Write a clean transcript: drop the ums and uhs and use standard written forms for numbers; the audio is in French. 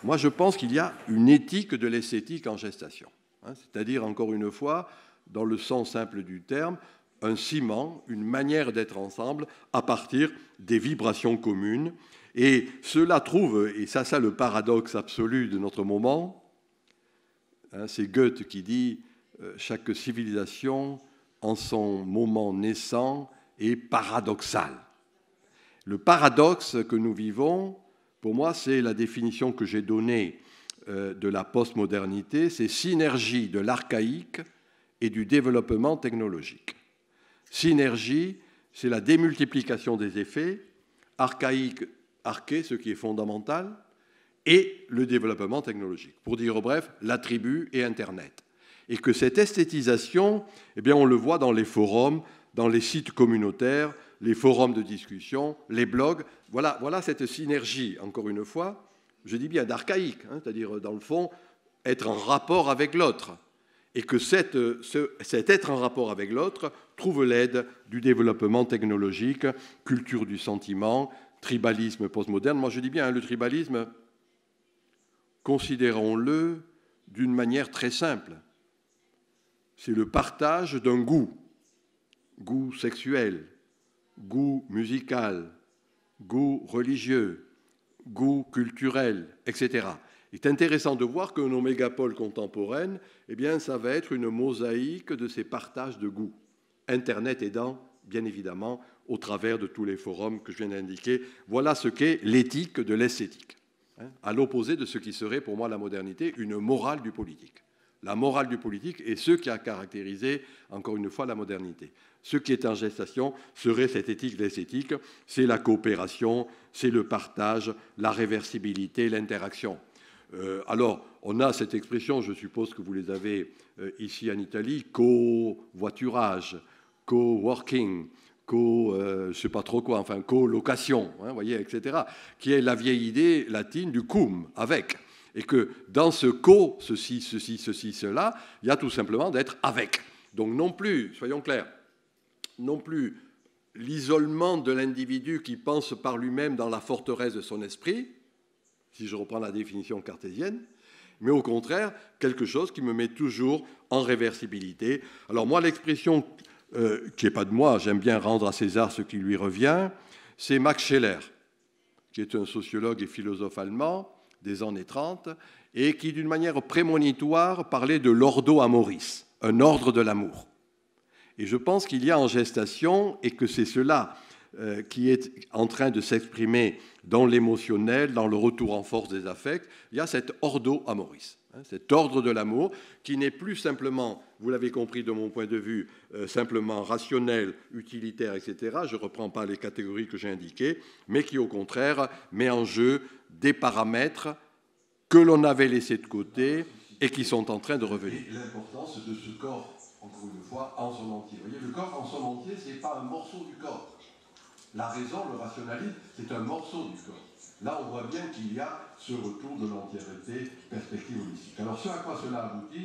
Moi, je pense qu'il y a une éthique de l'esthétique en gestation. C'est-à-dire, encore une fois, dans le sens simple du terme, un ciment, une manière d'être ensemble à partir des vibrations communes. Et cela trouve, et ça le paradoxe absolu de notre moment, c'est Goethe qui dit « Chaque civilisation, en son moment naissant, est paradoxale ». Le paradoxe que nous vivons, pour moi, c'est la définition que j'ai donnée de la postmodernité, c'est synergie de l'archaïque et du développement technologique. Synergie, c'est la démultiplication des effets, archaïque, arché, ce qui est fondamental, et le développement technologique. Pour dire bref, la tribu et Internet. Et que cette esthétisation, eh bien, on le voit dans les forums, dans les sites communautaires, les forums de discussion, les blogs. Voilà cette synergie, encore une fois, je dis bien d'archaïque, c'est-à-dire, dans le fond, être en rapport avec l'autre. Et que cet être en rapport avec l'autre trouve l'aide du développement technologique, culture du sentiment, tribalisme postmoderne. Moi, je dis bien, le tribalisme, considérons-le d'une manière très simple. C'est le partage d'un goût sexuel, goût musical, goût religieux, goût culturel, etc. Il est intéressant de voir que nos mégapoles contemporaines, eh bien, ça va être une mosaïque de ces partages de goûts. Internet aidant, bien évidemment, au travers de tous les forums que je viens d'indiquer. Voilà ce qu'est l'éthique de l'esthétique, à l'opposé de ce qui serait pour moi la modernité, une morale du politique. La morale du politique est ce qui a caractérisé, encore une fois, la modernité. Ce qui est en gestation serait cette éthique de l'esthétique, c'est la coopération, c'est le partage, la réversibilité, l'interaction. Alors, on a cette expression, je suppose que vous les avez ici en Italie, covoiturage, coworking, je ne sais pas trop quoi, enfin, colocation, voyez, etc., qui est la vieille idée latine du cum, avec. Et que dans ce ceci, cela, il y a tout simplement d'être avec. Donc non plus, soyons clairs, non plus l'isolement de l'individu qui pense par lui-même dans la forteresse de son esprit, si je reprends la définition cartésienne, mais au contraire, quelque chose qui me met toujours en réversibilité. Alors moi, l'expression qui n'est pas de moi, j'aime bien rendre à César ce qui lui revient, c'est Max Scheler, qui est un sociologue et philosophe allemand des années 30, et qui, d'une manière prémonitoire, parlait de l'ordo amoris, un ordre de l'amour. Et je pense qu'il y a en gestation, et que c'est cela qui est en train de s'exprimer dans l'émotionnel, dans le retour en force des affects, il y a cet ordo amoris, cet ordre de l'amour, qui n'est plus simplement, vous l'avez compris de mon point de vue, simplement rationnel, utilitaire, etc. Je ne reprends pas les catégories que j'ai indiquées, mais qui au contraire met en jeu des paramètres que l'on avait laissés de côté et qui sont en train de revenir. L'importance de ce corps, encore une fois, en son entier. Vous voyez, le corps en son entier, ce n'est pas un morceau du corps. La raison, le rationalisme, c'est un morceau du corps. Là, on voit bien qu'il y a ce retour de l'entièreté, perspective holistique. Alors, ce à quoi cela aboutit,